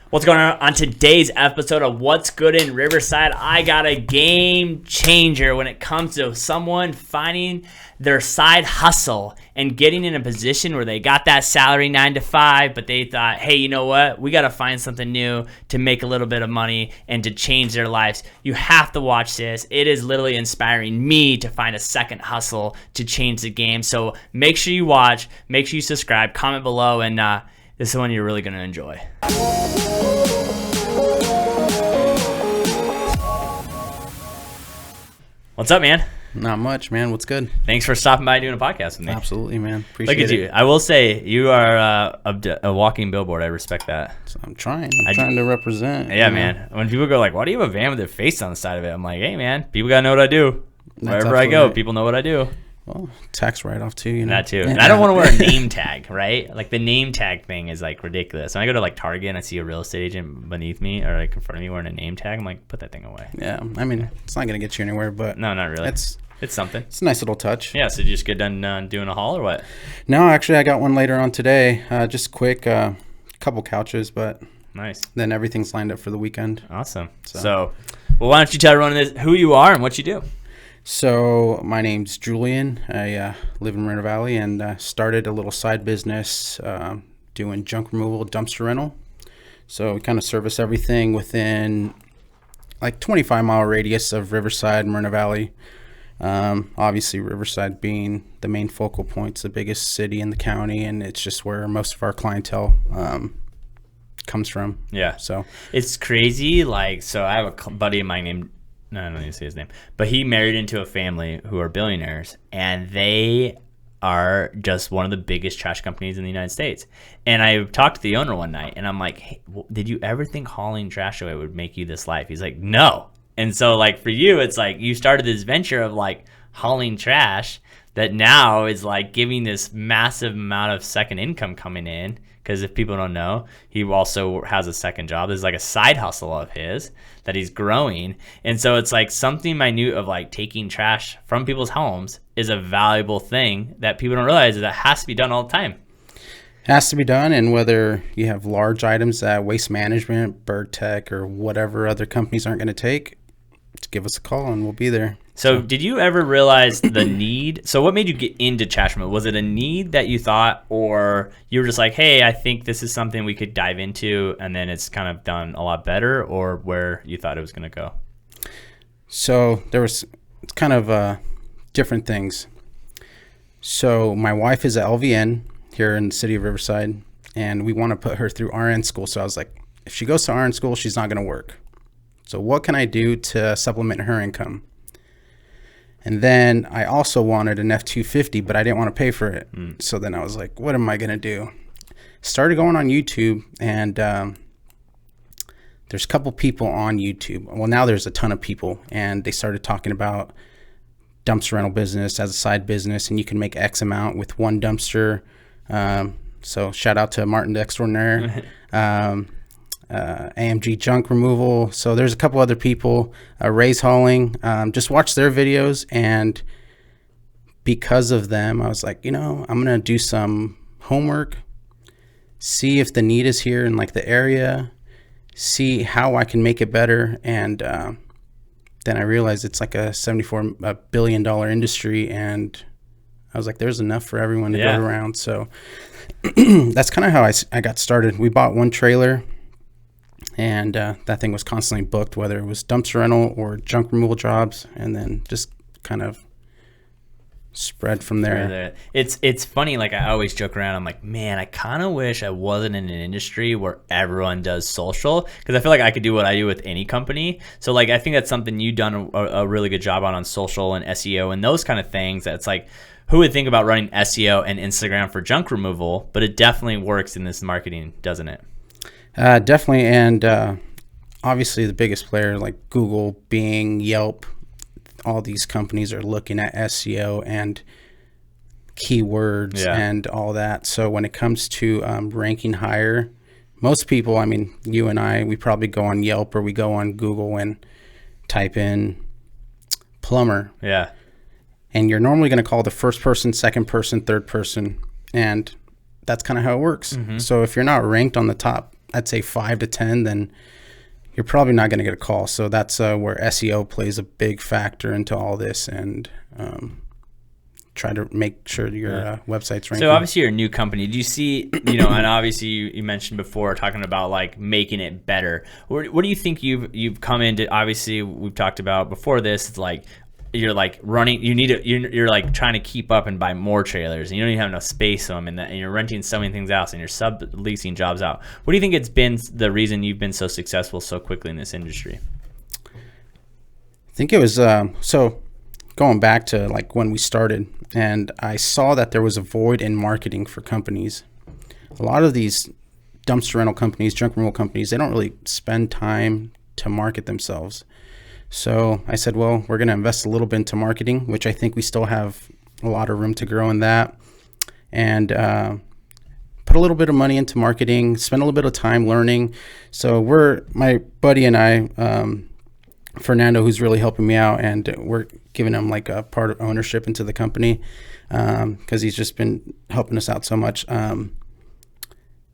What's going on today's episode of What's Good in Riverside? I got a game changer when it comes to someone finding their side hustle and getting in a position where they got that salary 9 to 5, but they thought, hey, you know what? We got to find something new to make a little bit of money and to change their lives. You have to watch this. It is literally inspiring me to find a second hustle to change the game. So make sure you watch, make sure you subscribe, comment below, and this is one you're really going to enjoy. What's up, man? Not much, man. What's good? Thanks for stopping by doing a podcast with me. Absolutely, man. Appreciate it. Look at you. I will say you are a walking billboard. I respect that. So I'm trying. I'm trying to represent. Yeah, man. When people go like, why do you have a van with a face on the side of it? I'm like, hey, man, people got to know what I do. Wherever I go, people know what I do. Well, tax write-off too, you know. That too. And I don't want to wear a name tag, right? Like the name tag thing is like ridiculous. When I go to like Target and I see a real estate agent beneath me or like in front of me wearing a name tag, I'm like, put that thing away. Yeah, I mean, it's not gonna get you anywhere, but no, not really. It's something. It's a nice little touch. Yeah. So did you just get done doing a haul or what? No, actually, I got one later on today. Just quick, couple couches, but nice. Then everything's lined up for the weekend. Awesome. So well, why don't you tell everyone who you are and what you do? So my name's Julian. I live in Moreno Valley and started a little side business doing junk removal, dumpster rental. So we kind of service everything within like 25-mile radius of Riverside, Moreno Valley. Obviously Riverside being the main focal point, it's the biggest city in the county, and it's just where most of our clientele comes from. Yeah. So it's crazy. Like, so I have a buddy of mine named, no, I don't need to say his name, but he married into a family who are billionaires, and they are just one of the biggest trash companies in the United States. And I talked to the owner one night, and I'm like, hey, did you ever think hauling trash away would make you this life? He's like, no. And so like for you, it's like you started this venture of like hauling trash that now is like giving this massive amount of second income coming in. Because if people don't know, he also has a second job. There's like a side hustle of his that he's growing. And so it's like something minute of like taking trash from people's homes is a valuable thing that people don't realize is that has to be done all the time. Has to be done. And whether you have large items that Waste Management, Bird Tech, or whatever other companies aren't going to take, just give us a call and we'll be there. So did you ever realize the need? So what made you get into trash removal? Was it a need that you thought, or you were just like, hey, I think this is something we could dive into, and then it's kind of done a lot better, or where you thought it was going to go? So there was kind of different things. So my wife is at LVN here in the city of Riverside, and we want to put her through RN school. So I was like, if she goes to RN school, she's not going to work. So what can I do to supplement her income? And then I also wanted an F-250, but I didn't want to pay for it. So then I was like, what am I going to do? Started going on YouTube, and there's a couple people on YouTube. Well, now there's a ton of people, and they started talking about dumpster rental business as a side business, and you can make X amount with one dumpster. So shout out to Martin the Extraordinaire. AMG junk removal. So there's a couple other people, Ray's hauling, just watch their videos. And because of them, I was like, you know, I'm going to do some homework, see if the need is here in like the area, see how I can make it better. And then I realized it's like a $74 billion industry. And I was like, there's enough for everyone to go around. So that's kind of how I got started. We bought one trailer. And that thing was constantly booked, whether it was dumpster rental or junk removal jobs, and then just kind of spread from there. It's funny, like I always joke around, I'm like, man, I kind of wish I wasn't in an industry where everyone does social, because I feel like I could do what I do with any company. So like I think that's something you've done a really good job on social and SEO and those kind of things. That's like, who would think about running SEO and Instagram for junk removal? But it definitely works in this marketing, doesn't it? Definitely, and obviously the biggest player like Google, Bing, Yelp, all these companies are looking at SEO and keywords and all that. So when it comes to ranking higher, most people, I mean, you and I, we probably go on Yelp or we go on Google and type in plumber. Yeah. And you're normally going to call the first person, second person, third person, and that's kind of how it works. So if you're not ranked on the top I'd say 5 to 10, then you're probably not going to get a call. So that's where SEO plays a big factor into all this, and try to make sure your website's ranking. So obviously you're a new company. Do you see, and obviously you mentioned before talking about like making it better. What do you think you've come into? Obviously we've talked about before this. It's like you're like running. You're like trying to keep up and buy more trailers, and you don't even have enough space on them, and you're renting so many things out, and you're subleasing jobs out. What do you think it's been the reason you've been so successful so quickly in this industry? I think it was so going back to like when we started, and I saw that there was a void in marketing for companies. A lot of these dumpster rental companies, junk removal companies, they don't really spend time to market themselves. So I said, well, we're going to invest a little bit into marketing, which I think we still have a lot of room to grow in that, and put a little bit of money into marketing, spend a little bit of time learning. So my buddy and I, Fernando, who's really helping me out, and we're giving him like a part of ownership into the company, because he's just been helping us out so much.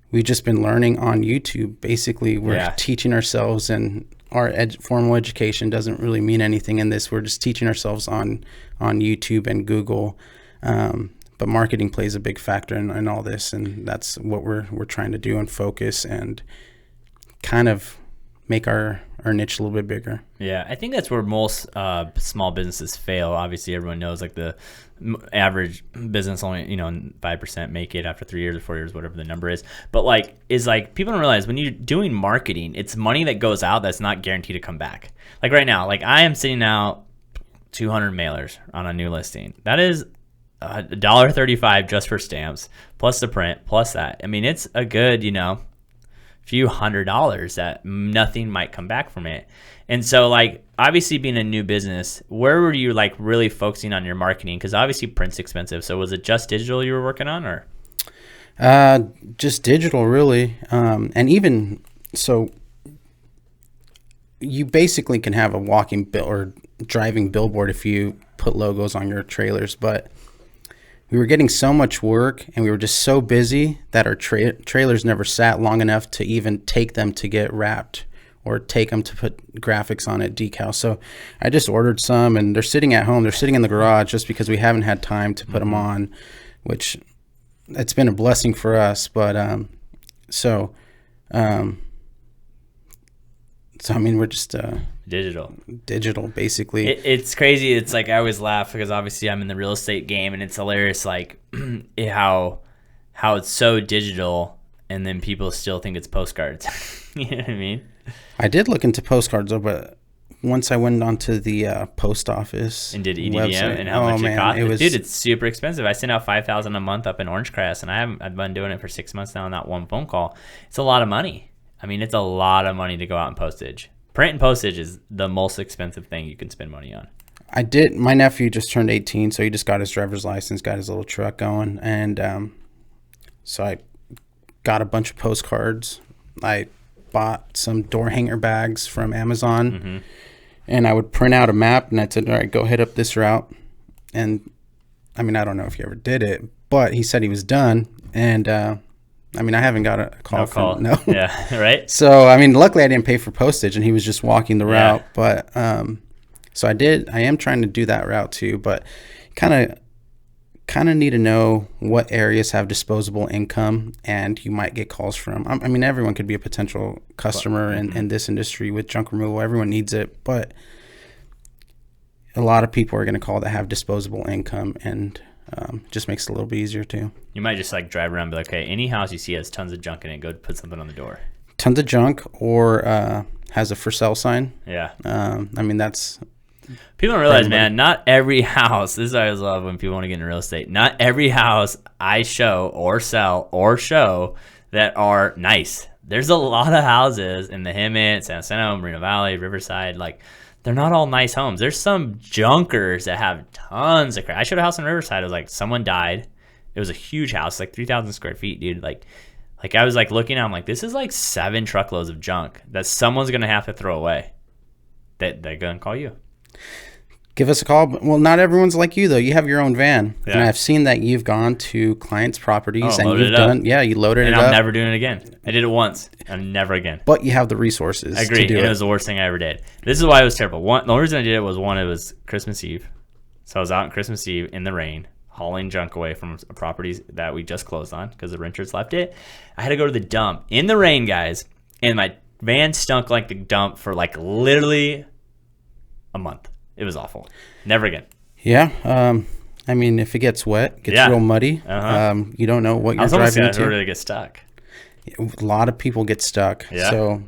We've just been learning on YouTube. Basically, we're teaching ourselves, and our formal education doesn't really mean anything in this. We're just teaching ourselves on YouTube and Google. But marketing plays a big factor in all this, and that's what we're trying to do and focus and kind of make our niche a little bit bigger. Yeah, I think that's where most small businesses fail. Obviously, everyone knows like the average business only 5% make it after 3 years or 4 years, whatever the number is. But like people don't realize when you're doing marketing, it's money that goes out that's not guaranteed to come back. Like right now, like I am sending out 200 mailers on a new listing. That is $1.35 just for stamps, plus the print, plus that. I mean, it's a good few $100s that nothing might come back from it. And so like obviously being a new business, where were you like really focusing on your marketing? Because obviously print's expensive. So was it just digital you were working on, or just digital really? And even so, you basically can have a walking or driving billboard if you put logos on your trailers, but we were getting so much work, and we were just so busy that our trailers never sat long enough to even take them to get wrapped or take them to put graphics on it, decals. So I just ordered some, and they're sitting at home. They're sitting in the garage just because we haven't had time to put them on, which it's been a blessing for us. But so I mean, we're just digital basically. It's crazy. It's like I always laugh because obviously I'm in the real estate game, and it's hilarious like how it's so digital, and then people still think it's postcards. You know what I mean? I did look into postcards though, but once I went onto the post office and did EDM website, and how much it cost, dude, it's super expensive. I send out $5,000 a month up in Orange Crest, and I've been doing it for 6 months now, not one phone call. It's a lot of money. I mean, it's a lot of money to go out in postage. Print and postage is the most expensive thing you can spend money on. My nephew just turned 18, so he just got his driver's license, got his little truck going, and so I got a bunch of postcards. I bought some door hanger bags from Amazon, and I would print out a map, and I said, all right, go hit up this route. And I mean, I don't know if you ever did it, but he said he was done, and I mean, I haven't got a call from him. No. Yeah, right? So, I mean, luckily I didn't pay for postage, and he was just walking the route. But so I am trying to do that route too, but kind of need to know what areas have disposable income and you might get calls from. I mean, everyone could be a potential customer in this industry with junk removal. Everyone needs it, but a lot of people are going to call that have disposable income, and just makes it a little bit easier too. You might just like drive around and be like, hey, any house you see has tons of junk in it, go put something on the door. Tons of junk, or has a for sale sign. Yeah. I mean, that's... People don't realize, man, not every house, this is what I always love when people want to get into real estate, not every house I show or sell or show that are nice. There's a lot of houses in the Hemet, San Jacinto, Moreno Valley, Riverside, like... They're not all nice homes. There's some junkers that have tons of crap. I showed a house in Riverside. It was like someone died. It was a huge house, like 3,000 square feet, dude. Like I was like looking at, I'm like, this is like 7 truckloads of junk that someone's gonna have to throw away. That they're gonna call you. give us a call. Well, not everyone's like you though. You have your own van, Yeah. and I've seen that you've gone to clients' properties and loaded you've it up. done, you loaded And it I'm up. never doing it again. I did it once and never again. But you have the resources. I agree. To do And it. it was the worst thing I ever did. This is why it was terrible. The only reason I did it was it was Christmas Eve. So I was out on Christmas Eve in the rain, hauling junk away from properties that we just closed on because the renters left it. I had to go to the dump in the rain, guys, and my van stunk like the dump for like literally a month. It was awful. Never again. Yeah. I mean, if it gets wet, it gets real muddy. You don't know what you're driving into. I get stuck. A lot of people get stuck. Yeah. So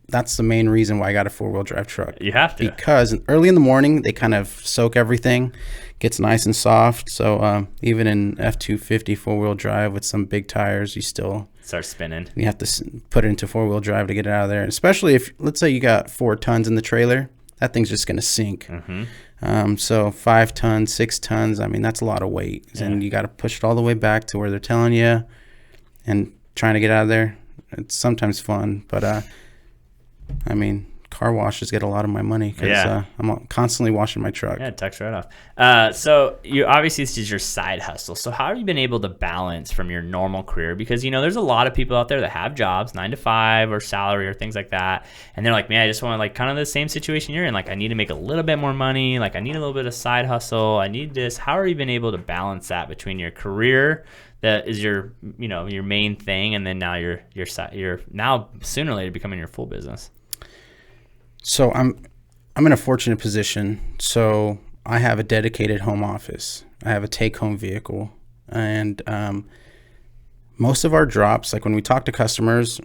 that's the main reason why I got a 4-wheel drive truck. You have to. Because early in the morning, they kind of soak everything, gets nice and soft. So even in F250 4-wheel drive with some big tires, you still start spinning. You have to put it into 4-wheel drive to get it out of there. And especially if, let's say you got 4 tons in the trailer, that thing's just going to sink. So 5 tons, 6 tons, I mean, that's a lot of weight. Yeah. And you got to push it all the way back to where they're telling you and trying to get out of there. It's sometimes fun, but I mean, car washes get a lot of my money because I'm constantly washing my truck. Yeah, it tucks right off. So you obviously, this is your side hustle. So how have you been able to balance from your normal career? Because, there's a lot of people out there that have jobs, 9 to 5 or salary or things like that. And they're like, man, I just want like kind of the same situation you're in. Like, I need to make a little bit more money. Like, I need a little bit of side hustle. I need this. How have you been able to balance that between your career that is your, your main thing, and then now you're now sooner or later becoming your full business? So I'm in a fortunate position. So I have a dedicated home office. I have a take-home vehicle, and most of our drops, like when we talk to customers,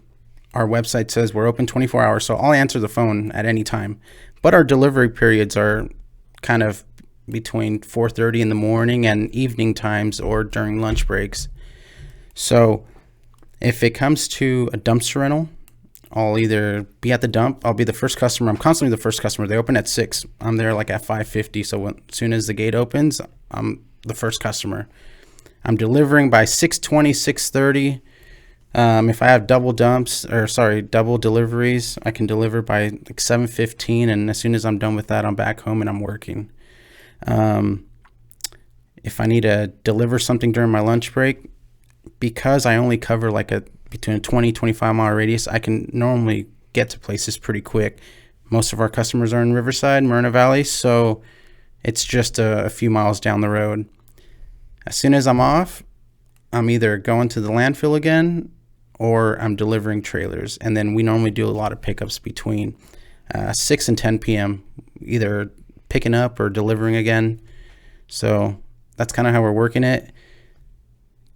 our website says we're open 24 hours. So I'll answer the phone at any time. But our delivery periods are kind of between 4:30 in the morning and evening times or during lunch breaks. So if it comes to a dumpster rental, I'll either be at the dump. I'll be the first customer. I'm constantly the first customer. They open at 6. I'm there like at 5:50. So as soon as the gate opens, I'm the first customer. I'm delivering by 6:20, 6:30. If I have double deliveries, I can deliver by like 7:15. And as soon as I'm done with that, I'm back home and I'm working. If I need to deliver something during my lunch break, because I only cover like between a 20, 25 mile radius, I can normally get to places pretty quick. Most of our customers are in Riverside, Moreno Valley, so it's just a few miles down the road. As soon as I'm off, I'm either going to the landfill again or I'm delivering trailers. And then we normally do a lot of pickups between 6 and 10 p.m., either picking up or delivering again. So that's kind of how we're working it.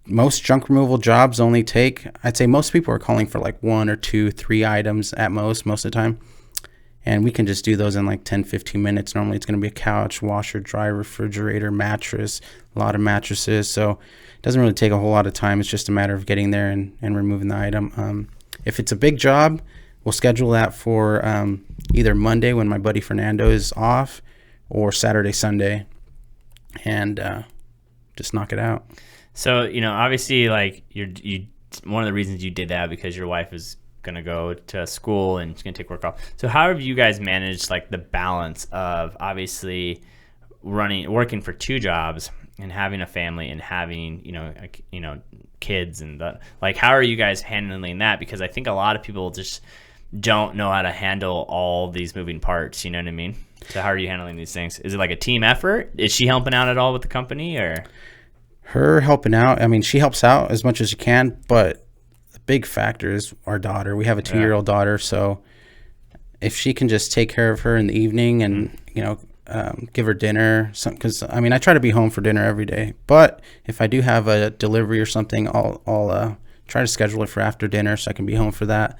Most junk removal jobs only take, I'd say most people are calling for like 1 or 2, 3 items at most of the time. And we can just do those in like 10, 15 minutes. Normally it's going to be a couch, washer, dryer, refrigerator, mattress, a lot of mattresses. So it doesn't really take a whole lot of time. It's just a matter of getting there and removing the item. If it's a big job, we'll schedule that for either Monday when my buddy Fernando is off or Saturday, Sunday, and just knock it out. So, obviously, like you one of the reasons you did that because your wife is going to go to school and she's going to take work off. So how have you guys managed like the balance of obviously working for 2 jobs and having a family and having, kids and how are you guys handling that? Because I think a lot of people just don't know how to handle all these moving parts, you know what I mean? So how are you handling these things? Is it like a team effort? Is she helping out at all with the company or? Her helping out, I mean, she helps out as much as she can, but the big factor is our daughter. We have a 2-year-old daughter, so if she can just take care of her in the evening and, give her dinner, because, I mean, I try to be home for dinner every day, but if I do have a delivery or something, I'll try to schedule it for after dinner so I can be home for that.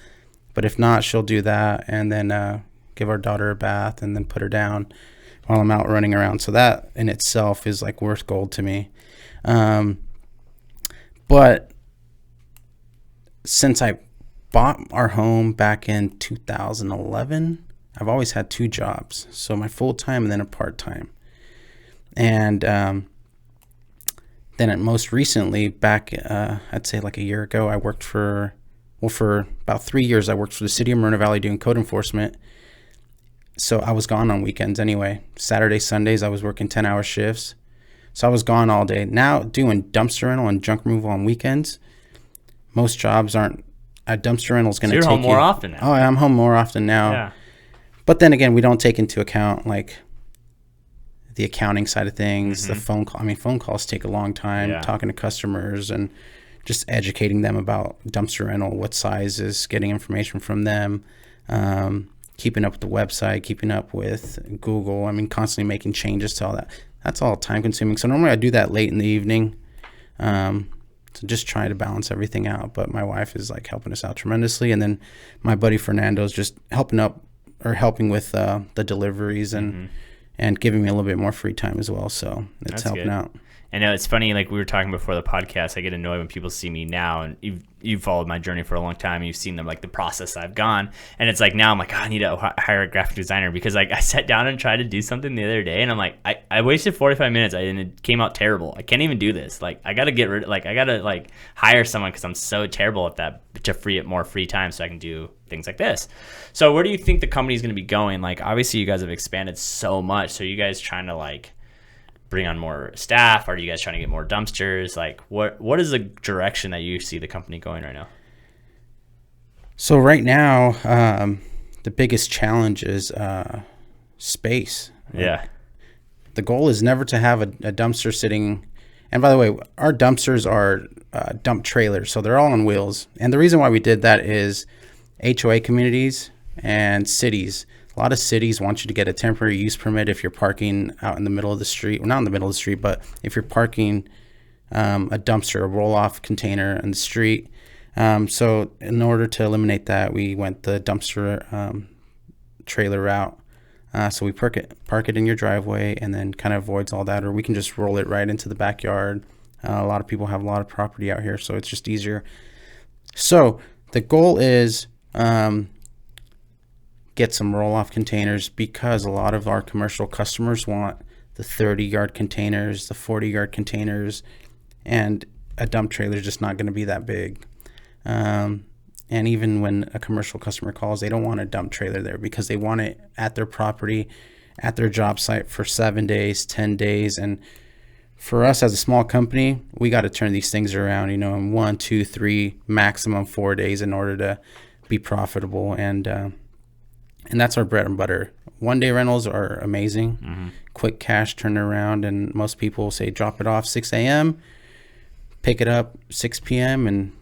But if not, she'll do that and then give our daughter a bath and then put her down while I'm out running around. So that in itself is like worth gold to me. But since I bought our home back in 2011, I've always had 2 jobs. So my full-time and then a part-time. And then most recently, back I'd say like a year ago, I worked for about 3 years, I worked for the city of Moreno Valley doing code enforcement. So I was gone on weekends anyway. Saturday, Sundays, I was working 10-hour shifts. So I was gone all day. Now doing dumpster rental and junk removal on weekends, most jobs aren't. A dumpster rental is going to take you. So you're home more often now. Oh, I'm home more often now. Yeah. But then again, we don't take into account like the accounting side of things, the phone call. I mean, phone calls take a long time, talking to customers and just educating them about dumpster rental, what sizes, getting information from them, keeping up with the website, keeping up with Google. I mean, constantly making changes to all that. That's all time consuming. So normally I do that late in the evening. So just trying to balance everything out. But my wife is like helping us out tremendously. And then my buddy Fernando's just helping with the deliveries and giving me a little bit more free time as well. So it's That's helping good. out. I know it's funny, like we were talking before the podcast, I get annoyed when people see me now, and you've followed my journey for a long time. You've seen the process I've gone, and it's like now I'm like, I need to hire a graphic designer, because like I sat down and tried to do something the other day, and I'm like, I wasted 45 minutes, and it came out terrible. I can't even do this. Like I gotta hire someone, because I'm so terrible at that, to free up more free time so I can do things like this. So where do you think the company's gonna be going? Like obviously you guys have expanded so much. So are you guys trying to like bring on more staff? Are you guys trying to get more dumpsters? Like what is the direction that you see the company going right now? So right now, the biggest challenge is space. Yeah. The goal is never to have a dumpster sitting. And by the way, our dumpsters are dump trailers, so they're all on wheels. And the reason why we did that is HOA communities and cities. A lot of cities want you to get a temporary use permit if you're parking out in the middle of the street. Well, not in the middle of the street, but if you're parking a dumpster, a roll-off container in the street. So in order to eliminate that, we went the dumpster trailer route. So we park it in your driveway, and then kind of avoids all that. Or we can just roll it right into the backyard. A lot of people have a lot of property out here, so it's just easier. So the goal is get some roll-off containers, because a lot of our commercial customers want the 30-yard containers, the 40-yard containers, and a dump trailer is just not going to be that big. And even when a commercial customer calls, they don't want a dump trailer there, because they want it at their property, at their job site for 7 days, 10 days. And for us as a small company, we got to turn these things around, in 1, 2, 3, maximum 4 days in order to be profitable. And that's our bread and butter. One-day rentals are amazing. Quick cash turnaround, and most people say drop it off 6 a.m., pick it up 6 p.m., and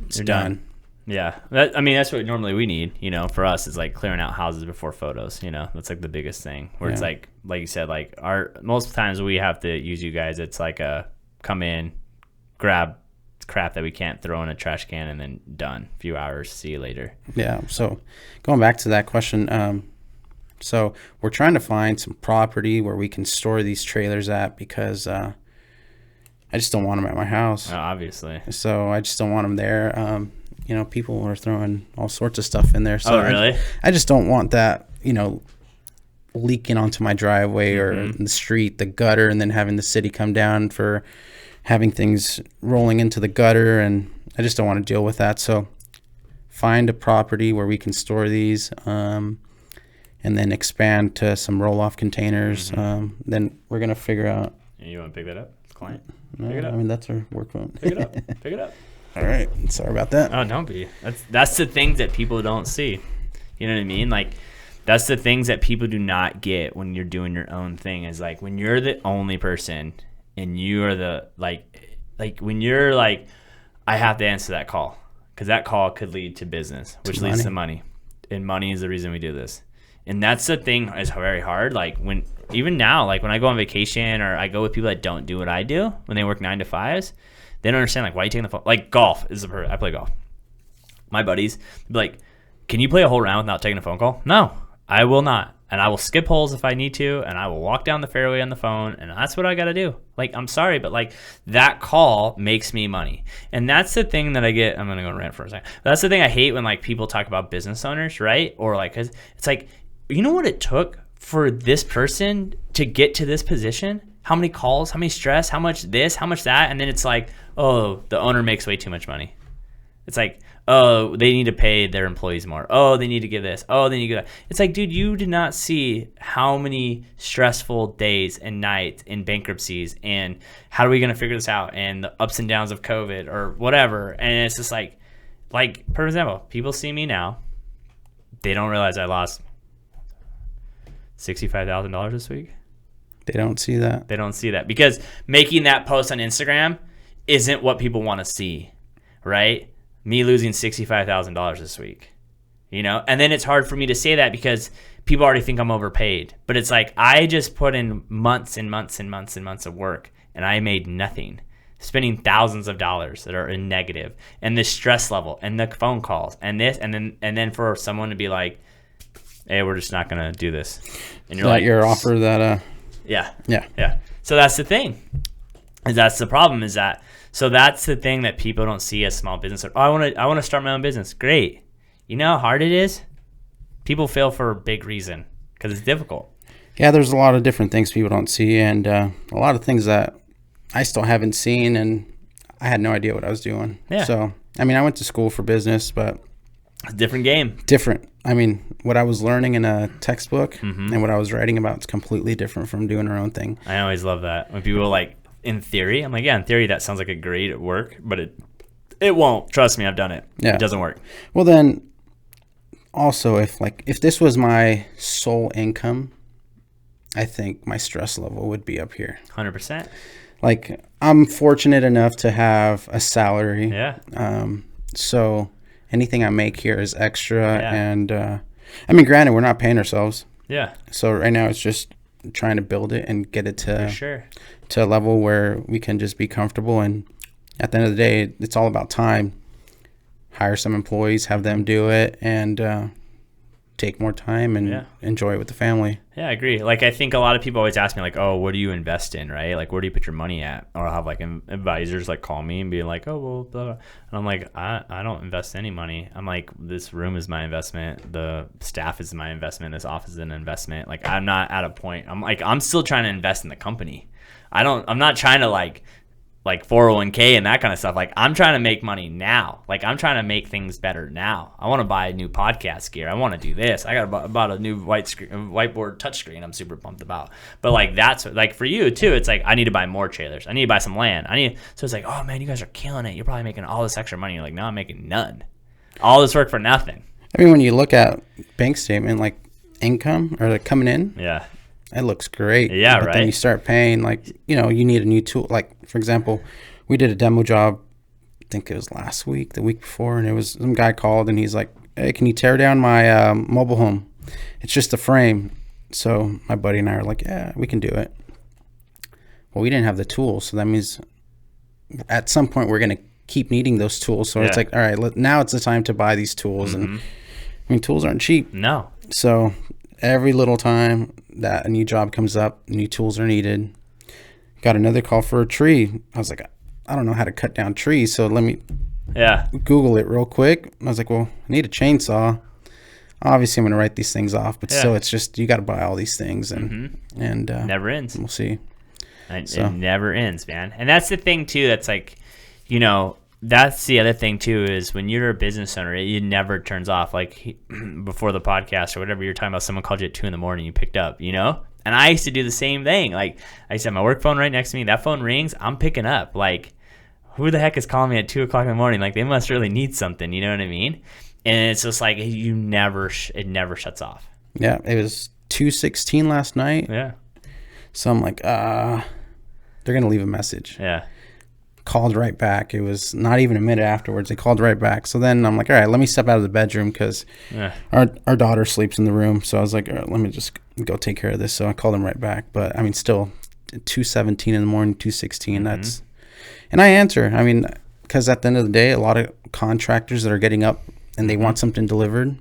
it's done. Yeah. That's what normally we need, for us, is like clearing out houses before photos, that's like the biggest thing, where it's like you said, like most times we have to use you guys. It's like come in, grab crap that we can't throw in a trash can, and then done. A few hours, see you later. Yeah. So going back to that question, so we're trying to find some property where we can store these trailers at, because I just don't want them at my house. Oh, obviously. So I just don't want them there. People are throwing all sorts of stuff in there. So really? I just don't want that, leaking onto my driveway or in the street, the gutter, and then having the city come down for having things rolling into the gutter. And I just don't want to deal with that. So find a property where we can store these, and then expand to some roll-off containers. Then we're going to figure out. You want to pick that up? Client? No, pick it up. That's our work phone. Pick it up. Pick it up. All right. Sorry about that. Oh, don't be. That's the things that people don't see. You know what I mean? Like, that's the things that people do not get when you're doing your own thing, is like when you're the only person and you are the like when you're like, I have to answer that call, because that call could lead to business, which leads to money. And money is the reason we do this. And that's the thing, is very hard. Like even now, like when I go on vacation, or I go with people that don't do what I do, when they work 9 to 5s, they don't understand, like, why are you taking the phone? Like, golf is I play golf. My buddies be like, can you play a whole round without taking a phone call? No, I will not. And I will skip holes if I need to, and I will walk down the fairway on the phone, and that's what I got to do. Like, I'm sorry, but like that call makes me money. And that's the thing that I get. I'm going to go rant for a second. That's the thing I hate when like people talk about business owners, right? Or like, 'cause it's like, you know what it took for this person to get to this position? How many calls, how many stress, how much this, how much that? And then it's like, oh, the owner makes way too much money. It's like, Oh, they need to pay their employees more. Oh, they need to give this. Oh, they need to give that. It's like, dude, you did not see how many stressful days and nights in bankruptcies and how are we going to figure this out and the ups and downs of COVID or whatever. And it's just like, for example, people see me now. They don't realize I lost $65,000 this week. They don't see that. They don't see that because making that post on Instagram isn't what people want to see, right? Me losing $65,000 this week, and then it's hard for me to say that because people already think I'm overpaid. But it's like I just put in months and months and months and months of work, and I made nothing, spending thousands of dollars that are in negative, and the stress level, and the phone calls, and this, and then for someone to be like, "Hey, we're just not gonna do this," and you're that like, your offer that yeah. So that's the thing, and that's the problem is that. So that's the thing that people don't see as small business. Oh, I want to start my own business. Great. You know how hard it is? People fail for a big reason because it's difficult. Yeah, there's a lot of different things people don't see and a lot of things that I still haven't seen and I had no idea what I was doing. Yeah. So, I went to school for business, but it's a different game. Different. What I was learning in a textbook and what I was writing about is completely different from doing our own thing. I always love that. When people are like, in theory, I'm like, yeah, in theory that sounds like a great work, but it won't. Trust me, I've done it. Yeah. It doesn't work. Well, then also if this was my sole income, I think my stress level would be up here. 100%. Like I'm fortunate enough to have a salary. Yeah. So anything I make here is extra. Yeah. And granted, we're not paying ourselves. Yeah. So right now it's just trying to build it and get it to a level where we can just be comfortable. And at the end of the day, it's all about time. Hire some employees, have them do it, and take more time and enjoy it with the family. Yeah, I agree. Like, I think a lot of people always ask me, like, oh, what do you invest in, right? Like, where do you put your money at? Or I'll have, like, advisors, like, call me and be like, oh, well, blah, blah. And I'm like, I don't invest any money. I'm like, this room is my investment. The staff is my investment. This office is an investment. Like, I'm not at a point. I'm like, I'm still trying to invest in the company. I'm not trying to, like 401k and that kind of stuff. Like, I'm trying to make money now. Like, I'm trying to make things better now. I want to buy a new podcast gear. I want to do this. I bought a new whiteboard touchscreen I'm super pumped about. But like, that's like for you too. It's like, I need to buy more trailers. I need to buy some land. So it's like, oh man, you guys are killing it. You're probably making all this extra money. You're like, no, I'm making none. All this work for nothing. When you look at bank statement, like income or like coming in, it looks great. Yeah, but then you start paying, like, you need a new tool. Like, for example, we did a demo job, I think it was last week, the week before, and it was some guy called and he's like, hey, can you tear down my mobile home? It's just a frame. So my buddy and I are like, yeah, we can do it. Well, we didn't have the tools. So that means at some point we're going to keep needing those tools. So it's like, all right, now it's the time to buy these tools. And tools aren't cheap. No. So every little time that a new job comes up, new tools are needed. Got another call for a tree. I was like, I don't know how to cut down trees, so let me Google it real quick. I was like, well, I need a chainsaw. Obviously, I'm going to write these things off, but still, it's just, you got to buy all these things, and never ends. We'll see. It never ends, man. And that's the thing too. That's like, that's the other thing too, is when you're a business owner, it never turns off. Like before the podcast or whatever you're talking about, someone called you at 2 a.m, you picked up, And I used to do the same thing. Like, I used to have my work phone right next to me. That phone rings, I'm picking up. Like, who the heck is calling me at 2 o'clock in the morning? Like, they must really need something. You know what I mean? And it's just like, it never shuts off. Yeah, it was 2:16 last night. Yeah. So I'm like, they're going to leave a message. Yeah. Called right back. It was not even a minute afterwards. They called right back. So then I'm like, all right, let me step out of the bedroom because our daughter sleeps in the room. So I was like, all right, let me just go take care of this. So I called them right back. But still 2:17 in the morning, 2:16. That's, and I answer. Because at the end of the day, a lot of contractors that are getting up and they want something delivered.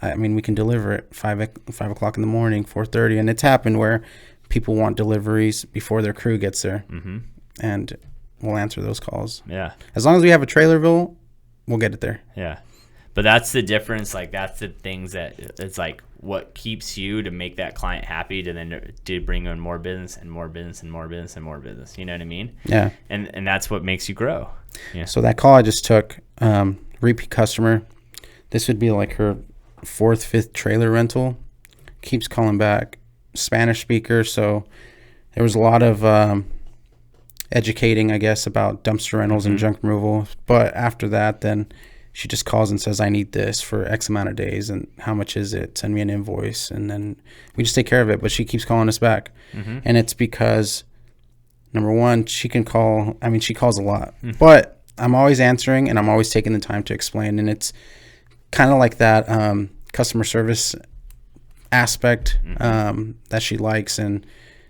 We can deliver it 5 o'clock in the morning, 4:30, and it's happened where people want deliveries before their crew gets there, and we'll answer those calls. Yeah. As long as we have a trailerville, we'll get it there. Yeah. But that's the difference. Like, that's the things that it's like what keeps you to make that client happy to bring in more business and more business and more business and more business. You know what I mean? Yeah. And that's what makes you grow. Yeah. So that call I just took, repeat customer. This would be like her 4th, 5th trailer rental. Keeps calling back. Spanish speaker, so there was a lot of educating, I guess, about dumpster rentals and junk removal. But after that, then she just calls and says, I need this for X amount of days, and how much is it? Send me an invoice, and then we just take care of it. But she keeps calling us back. And it's because, number one, she can call. I mean, she calls a lot. But I'm always answering, and I'm always taking the time to explain. And it's kind of like that customer service aspect that she likes, and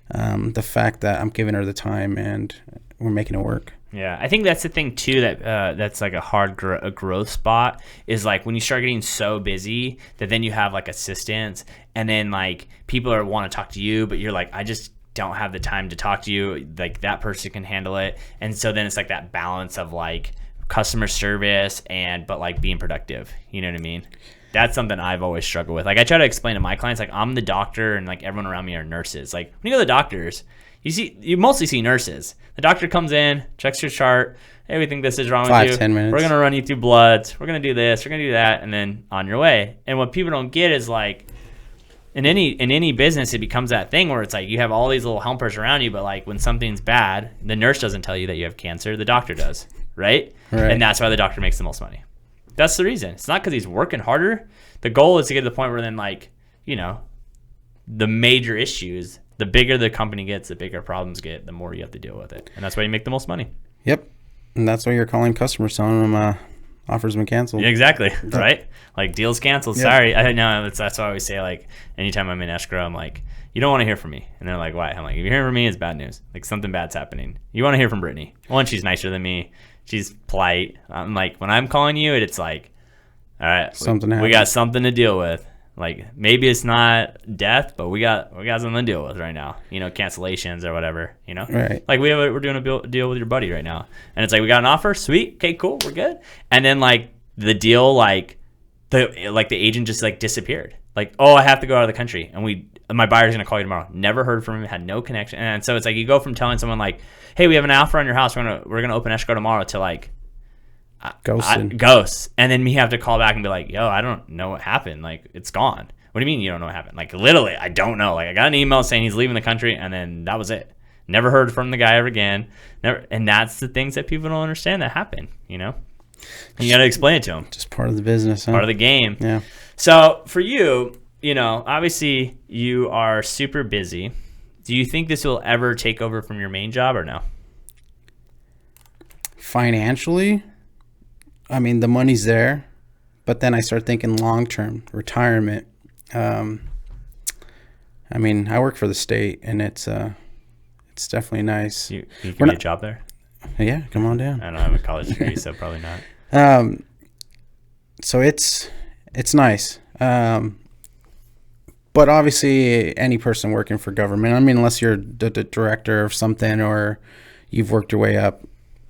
the fact that I'm giving her the time and we're making it work. Yeah, I think that's the thing too, that that's like a hard growth spot, is like when you start getting so busy that then you have like assistants, and then like people want to talk to you, but you're like, I just don't have the time to talk to you. Like that person can handle it. And so then it's like that balance of like customer service but like being productive. You know what I mean? That's something I've always struggled with. Like I try to explain to my clients, like I'm the doctor and like everyone around me are nurses. Like when you go to the doctors, you mostly see nurses. The doctor comes in, checks your chart. Hey, we think this is wrong with you. 5-10 minutes. We're going to run you through bloods. We're going to do this. We're going to do that. And then on your way. And what people don't get is like, in any business, it becomes that thing where it's like you have all these little helpers around you, but like when something's bad, the nurse doesn't tell you that you have cancer. The doctor does, right? And that's why the doctor makes the most money. That's the reason. It's not because he's working harder. The goal is to get to the point where then like, you know, the major issues, the bigger the company gets, the bigger problems get, the more you have to deal with it. And that's why you make the most money. Yep. And that's why you're calling customers, telling them offers been canceled. Yeah, exactly. Right? Like deals canceled. Yep. Sorry. I know that's why I always say, like, anytime I'm in escrow, I'm like, you don't want to hear from me. And they're like, why? I'm like, if you're hearing from me, it's bad news. Like something bad's happening. You want to hear from Brittany. One, she's nicer than me. She's polite. I'm like, when I'm calling you, it's like, all right, we got something to deal with. Like maybe it's not death, but we got something to deal with right now. You know, cancellations or whatever. You know, right? Like we're doing a deal with your buddy right now, and it's like we got an offer. Sweet, okay, cool, we're good. And then like the deal, like the agent just like disappeared. Like, oh, I have to go out of the country, and my buyer's gonna call you tomorrow. Never heard from him, had no connection, and so it's like you go from telling someone like, hey, we have an offer on your house, we're gonna open escrow tomorrow, to like ghosts, and then me have to call back and be like, yo, I don't know what happened, like it's gone. What do you mean you don't know what happened? Like literally I don't know. Like I got an email saying he's leaving the country, and then that was it. Never heard from the guy ever again. Never. And that's the things that people don't understand that happen, you know. And you got to explain it to them. Just part of the business, huh? Part of the game. Yeah. So for you, you know, obviously you are super busy. Do you think this will ever take over from your main job or no? Financially, I mean, the money's there, but then I start thinking long-term, retirement. I mean, I work for the state, and it's definitely nice. You give me a job there? Yeah, come on down. I don't have a college degree, so probably not. So it's nice. But obviously, any person working for government, I mean, unless you're the director of something or you've worked your way up,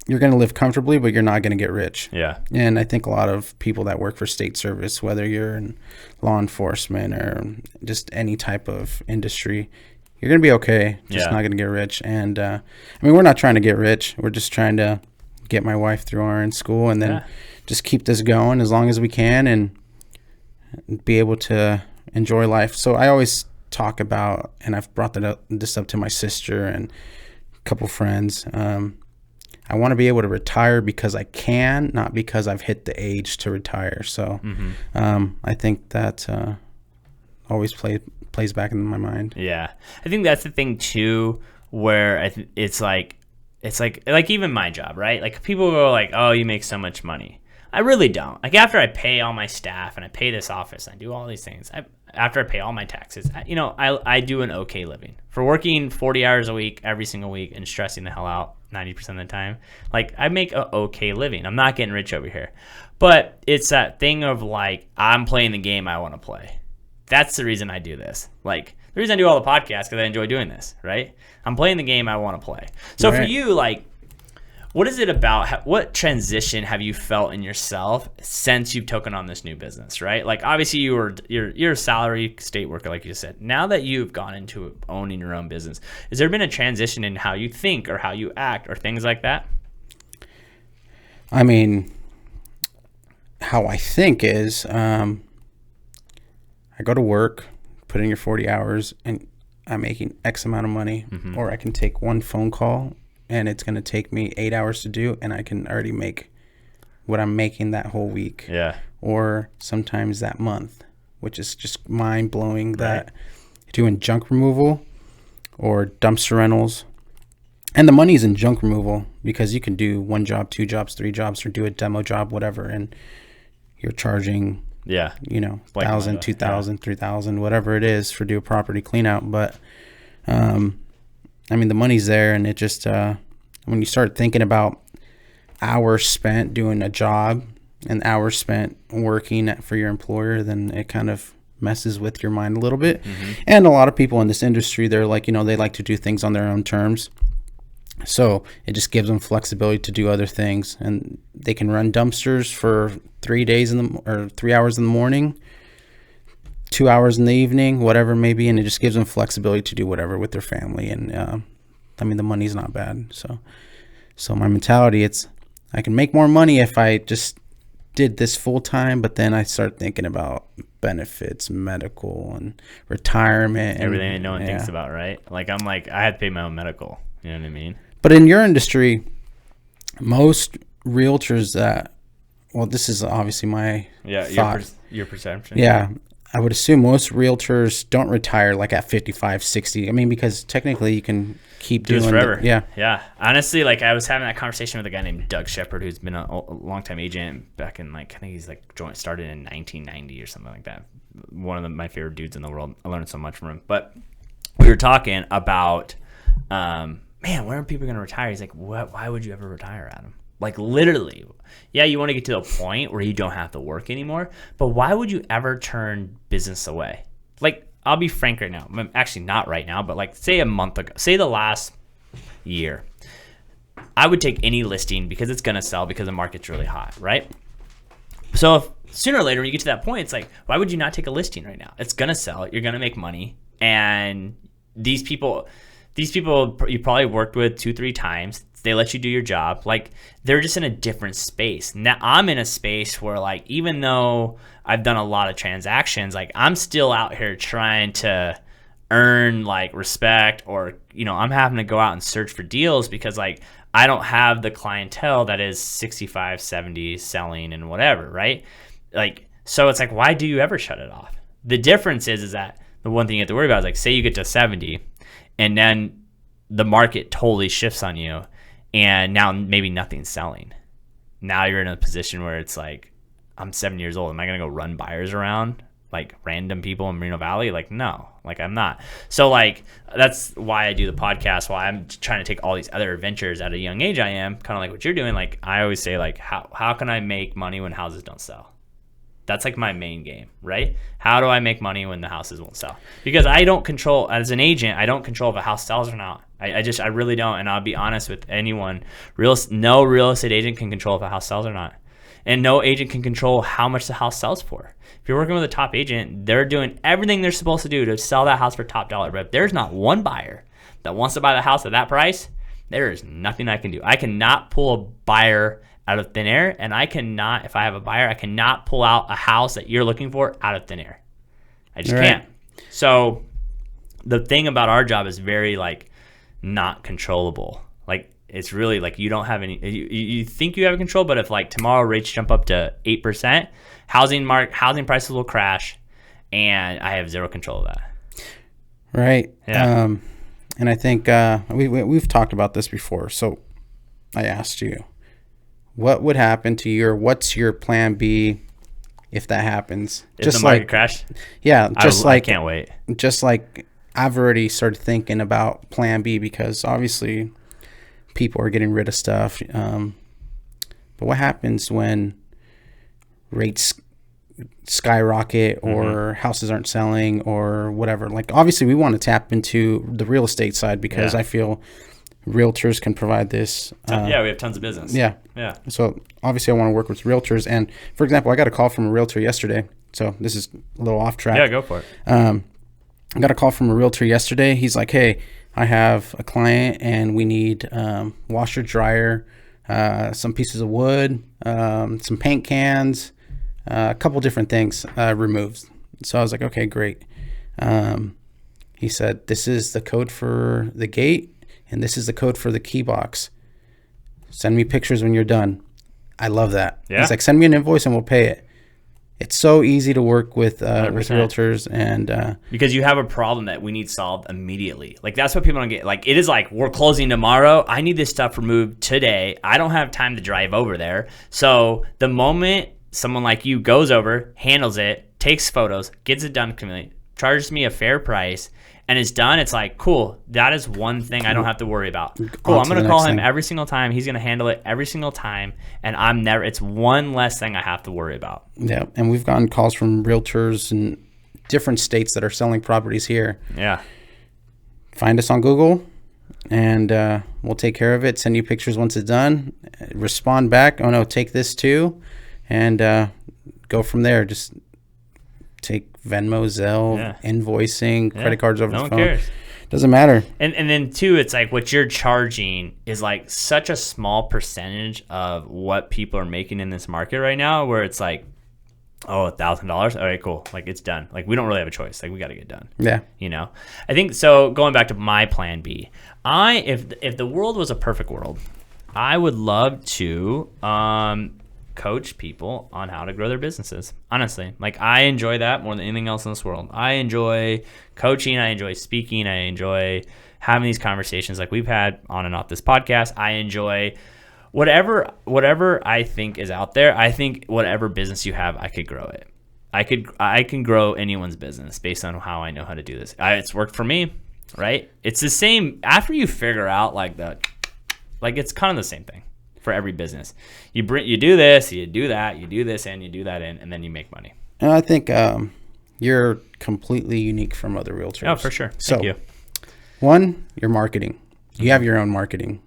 you're going to live comfortably, but you're not going to get rich. Yeah. And I think a lot of people that work for state service, whether you're in law enforcement or just any type of industry, you're going to be okay, just not going to get rich. And I mean, we're not trying to get rich. We're just trying to get my wife through RN school and then just keep this going as long as we can and be able to enjoy life. So I always talk about, and I've brought this up to my sister and a couple friends, I want to be able to retire because I can, not because I've hit the age to retire. So I think that always plays back in my mind. Yeah. I think that's the thing too, where it's like even my job, right? Like people go like, oh, you make so much money. I really don't. Like after I pay all my staff and I pay this office and I do all these things, after I pay all my taxes, you know, I do an okay living. For working 40 hours a week, every single week, and stressing the hell out 90% of the time, like I make a okay living. I'm not getting rich over here. But it's that thing of like, I'm playing the game I want to play. That's the reason I do this. Like the reason I do all the podcasts, because I enjoy doing this, right? I'm playing the game I want to play. So for you, like, what is it about? What transition have you felt in yourself since you've taken on this new business, right? Like obviously you're a salary state worker, like you said. Now that you've gone into owning your own business, has there been a transition in how you think or how you act or things like that? I mean, how I think is, I go to work, put in your 40 hours, and I'm making X amount of money, or I can take one phone call and it's going to take me 8 hours to do, and I can already make what I'm making that whole week. Yeah. Or sometimes that month, which is just mind blowing that doing junk removal or dumpster rentals. And the money's in junk removal because you can do 1 job, 2 jobs, 3 jobs, or do a demo job, whatever, and you're charging, you know, $1,000, $2,000, $3,000, whatever it is for do a property clean out. But I mean, the money's there, and it just when you start thinking about hours spent doing a job and hours spent working for your employer, then it kind of messes with your mind a little bit. And a lot of people in this industry, they're like, you know, they like to do things on their own terms. So it just gives them flexibility to do other things, and they can run dumpsters for 3 days or 3 hours in the morning, 2 hours in the evening, whatever it may be, and it just gives them flexibility to do whatever with their family. And I mean, the money's not bad. So my mentality, it's I can make more money if I just did this full time, but then I start thinking about benefits, medical, and retirement, Everything that no one thinks about, right? Like I'm like, I had to pay my own medical. You know what I mean? But in your industry, most realtors that, well, this is obviously my thought. Your perception. Yeah. I would assume most realtors don't retire like at 55, 60. I mean, because technically you can keep do doing this forever. Yeah. Honestly, like I was having that conversation with a guy named Doug Shepard, who's been a longtime agent back in like, I think he's like started in 1990 or something like that. One of my favorite dudes in the world. I learned so much from him. But we were talking about, man, when are people going to retire? He's like, what? Why would you ever retire, Adam? Like literally, yeah, you want to get to a point where you don't have to work anymore, but why would you ever turn business away? Like, I'll be frank right now. Actually, not right now, but like say a month ago, say the last year, I would take any listing because it's going to sell because the market's really hot, right? So if sooner or later when you get to that point, it's like, why would you not take a listing right now? It's going to sell. You're going to make money. And these people you probably worked with 2-3 times. They let you do your job. Like they're just in a different space. Now I'm in a space where like, even though I've done a lot of transactions, like I'm still out here trying to earn like respect, or, you know, I'm having to go out and search for deals because like I don't have the clientele that is 65, 70 selling and whatever. Right. Like, so it's like, why do you ever shut it off? The difference is that the one thing you have to worry about is like, say you get to 70 and then the market totally shifts on you. And now maybe nothing's selling. Now you're in a position where it's like, I'm 7 years old. Am I going to go run buyers around like random people in Moreno Valley? Like, no, like I'm not. So like, that's why I do the podcast, why I'm trying to take all these other adventures at a young age. I am kind of like what you're doing. Like I always say like, how can I make money when houses don't sell? That's like my main game, right? How do I make money when the houses won't sell? Because I don't control, as an agent, I don't control if a house sells or not. I really don't. And I'll be honest with anyone. No real estate agent can control if a house sells or not. And no agent can control how much the house sells for. If you're working with a top agent, they're doing everything they're supposed to do to sell that house for top dollar. But if there's not one buyer that wants to buy the house at that price, there is nothing I can do. I cannot pull a buyer out of thin air, and I cannot, if I have a buyer, I cannot pull out a house that you're looking for out of thin air. I just can't. So the thing about our job is very like not controllable. Like it's really like you don't have any, you think you have control, but if like tomorrow rates jump up to 8%, housing prices will crash, and I have zero control of that. Right. Yeah. And I think we've talked about this before. So I asked you, what would happen to you, or what's your plan B if that happens? If just the market crash? Yeah, I can't wait. Just like I've already started thinking about plan B, because obviously people are getting rid of stuff. But what happens when rates skyrocket, or houses aren't selling, or whatever? Like obviously we want to tap into the real estate side, because I feel realtors can provide this. We have tons of business. Yeah. So obviously I want to work with realtors. And for example, I got a call from a realtor yesterday. So this is a little off track. Yeah, go for it. I got a call from a realtor yesterday. He's like, hey, I have a client and we need washer, dryer, some pieces of wood, some paint cans, a couple different things removed. So I was like, okay, great. He said, this is the code for the gate, and this is the code for the key box. Send me pictures when you're done. I love that. Yeah. He's like, send me an invoice and we'll pay it. It's so easy to work with realtors, and because you have a problem that we need solved immediately. Like, that's what people don't get. Like, it is like, we're closing tomorrow. I need this stuff removed today. I don't have time to drive over there. So the moment someone like you goes over, handles it, takes photos, gets it done, charges me a fair price, and it's done, it's like, cool, that is one thing I don't have to worry about. Cool, I'm going to call him every single time. He's going to handle it every single time, and it's one less thing I have to worry about. Yeah, and we've gotten calls from realtors in different states that are selling properties here. Yeah. Find us on Google, and we'll take care of it. Send you pictures once it's done. Respond back, oh no, take this too, and go from there. Just take Venmo, Zelle, invoicing, credit cards over the phone. No one cares. Doesn't matter. And then too, it's like what you're charging is like such a small percentage of what people are making in this market right now, where it's like, oh, $1,000. All right, cool. Like, it's done. Like, we don't really have a choice. Like, we got to get done. Yeah. You know, I think so. Going back to my plan B, if the world was a perfect world, I would love to coach people on how to grow their businesses. Honestly, like, I enjoy that more than anything else in this world. I enjoy coaching. I enjoy speaking. I enjoy having these conversations like we've had on and off this podcast. I enjoy whatever I think is out there. I think whatever business you have, I could grow it. I can grow anyone's business based on how I know how to do this. It's worked for me, right? It's the same after you figure out it's kind of the same thing for every business. You do this, you do that, you do this, and you do that, and then you make money. And I think you're completely unique from other realtors. Oh, for sure. Thank you. One, your marketing. You have your own marketing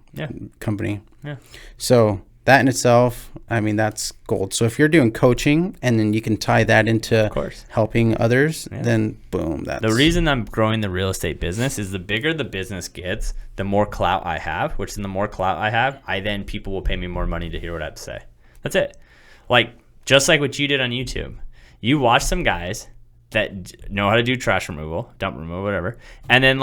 company. Yeah. So that in itself, I mean, that's gold. So if you're doing coaching and then you can tie that into helping others, then boom. That's the reason I'm growing the real estate business is the bigger the business gets, the more clout I have, which in the more clout I have, then people will pay me more money to hear what I have to say. That's it. Like, just like what you did on YouTube. You watch some guys that know how to do trash removal, dump removal, whatever, and then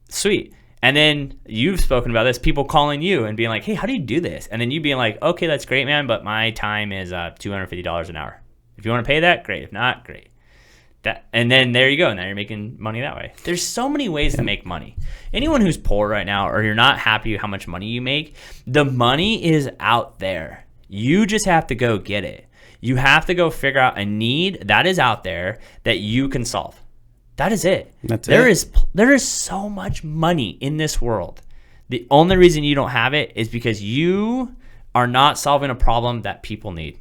sweet. And then you've spoken about this, people calling you and being like, hey, how do you do this? And then you being like, okay, that's great, man, but my time is $250 an hour. If you want to pay that, great. If not, great. And then there you go. Now you're making money that way. There's so many ways to make money. Anyone who's poor right now, or you're not happy with how much money you make, the money is out there. You just have to go get it. You have to go figure out a need that is out there that you can solve. That is it. There is so much money in this world. The only reason you don't have it is because you are not solving a problem that people need.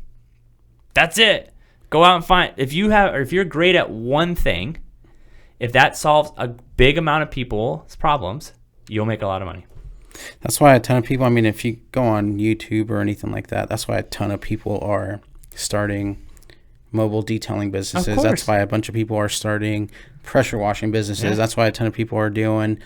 That's it. Go out and find, if you're great at one thing, if that solves a big amount of people's problems, you'll make a lot of money. That's why a ton of people, I mean, if you go on YouTube or anything like that, that's why a ton of people are starting mobile detailing businesses. That's why a bunch of people are starting pressure washing businesses. Yeah. That's why a ton of people are doing,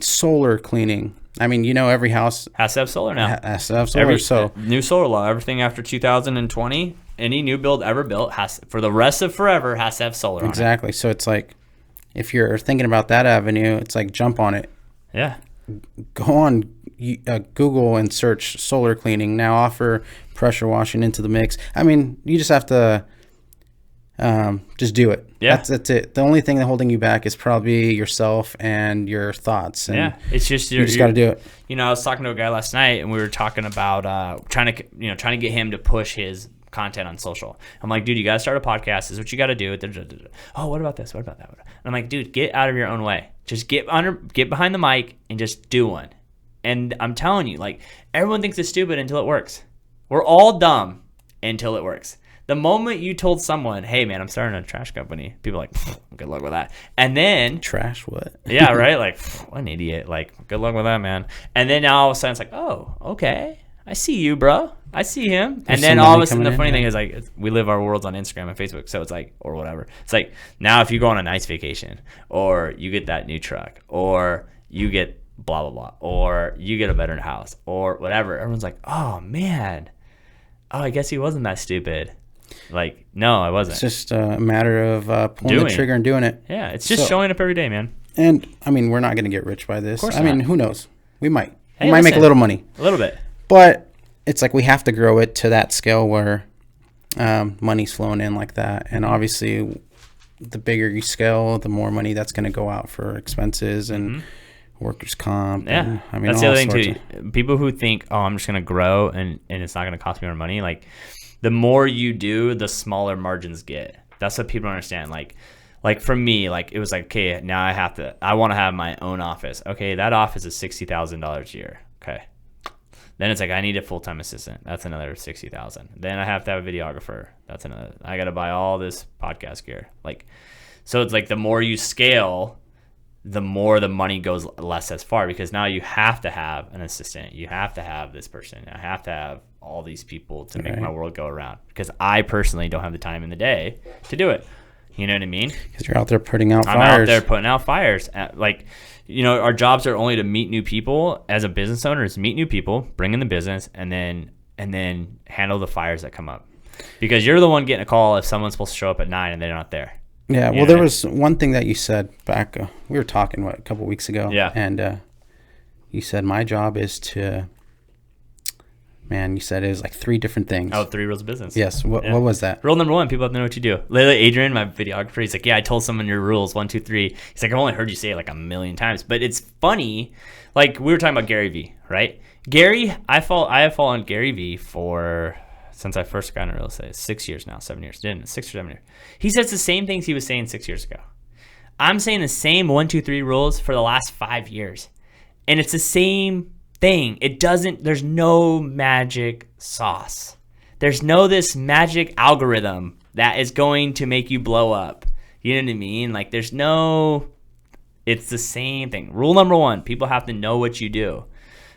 solar cleaning. Every house has to have solar now. Has to have solar. New solar law, everything after 2020, any new build ever built for the rest of forever has to have solar on it. Exactly. So it's like, if you're thinking about that avenue, it's like, jump on it. Yeah. Go on Google and search solar cleaning. Now offer pressure washing into the mix. You just have to just do it. Yeah. That's it. The only thing holding you back is probably yourself and your thoughts. And it's just you just got to do it. I was talking to a guy last night, and we were talking about trying to get him to push his content on social. I'm like, dude, you got to start a podcast. This is what you got to do. Oh, what about this? What about that? And I'm like, dude, get out of your own way. Just get behind the mic and just do one. And I'm telling you, everyone thinks it's stupid until it works. We're all dumb until it works. The moment you told someone, hey, man, I'm starting a trash company, people are like, good luck with that. And then... Trash what? Yeah, right? What an idiot. Good luck with that, man. And then now all of a sudden it's like, oh, okay. I see you, bro. I see him. And then all of a sudden the funny thing is, we live our worlds on Instagram and Facebook, so it's or whatever. It's now if you go on a nice vacation, or you get that new truck, or you get blah, blah, blah, or you get a better house, or whatever, everyone's like, oh, man. Oh, I guess he wasn't that stupid. Like, no, I wasn't. It's just a matter of pulling the trigger and doing it. Yeah, it's just showing up every day, man. And, I mean, we're not going to get rich by this. Of course I mean, who knows? We might. Hey, we might make a little money. A little bit. But it's like we have to grow it to that scale where money's flowing in like that. And obviously, the bigger you scale, the more money that's going to go out for expenses and workers' comp. Yeah. And, I mean, that's the other thing, too. People who think, oh, I'm just going to grow and it's not going to cost me more money. Like, the more you do, the smaller margins get. That's what people don't understand. Like for me, like it was like, okay, now I want to have my own office. Okay, that office is $60,000 a year. Okay. Then it's like, I need a full-time assistant. That's another $60,000. Then I have to have a videographer. That's another. I got to buy all this podcast gear. Like, so it's like the more you scale, the more the money goes less as far, because now you have to have an assistant. You have to have this person. I have to have all these people to make my world go around, because I personally don't have the time in the day to do it. You know what I mean? Because you're out there putting out fires. I'm out there putting out fires. Like, you know, our jobs are only to meet new people. As a business owner, is meet new people, bring in the business, and then handle the fires that come up. Because you're the one getting a call if someone's supposed to show up at 9 and they're not there. Yeah, well, there was one thing that you said back, we were talking, a couple of weeks ago. Yeah. And you said, my job is to, you said it was like 3 different things. Oh, 3 rules of business. Yes. What was that? Rule number 1, people have to know what you do. Literally, Adrian, my videographer, he's like, yeah, I told someone your rules, 1, 2, 3. He's like, I've only heard you say it like a million times. But it's funny. Like, we were talking about Gary Vee, right? I have followed Gary Vee since I first got into real estate. 6 years now, 7 years. 6 or 7 years. He says the same things he was saying 6 years ago. I'm saying the same 1, 2, 3 rules for the last 5 years. And it's the same thing. There's no magic sauce. There's no this magic algorithm that is going to make you blow up. You know what I mean? Like, it's the same thing. Rule number 1, people have to know what you do.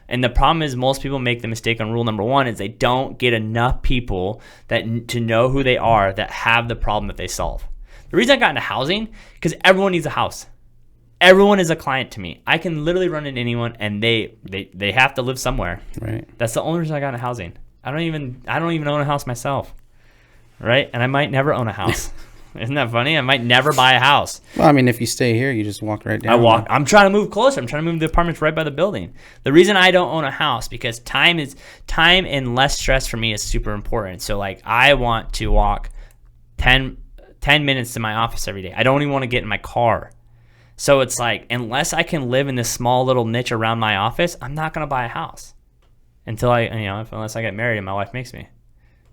And the problem is, most people make the mistake on rule number 1 is they don't get enough people to know who they are that have the problem that they solve. The reason I got into housing, because everyone needs a house. Everyone is a client to me. I can literally run into anyone, and they have to live somewhere. Right. That's the only reason I got into housing. I don't even own a house myself. Right? And I might never own a house. Isn't that funny? I might never buy a house. Well, I mean, if you stay here, you just walk right down. I'm trying to move closer. I'm trying to move the apartments right by the building. The reason I don't own a house, because time and less stress for me is super important. So, like, I want to walk 10 minutes to my office every day. I don't even want to get in my car. So it's like, unless I can live in this small little niche around my office, I'm not going to buy a house unless I get married and my wife makes me.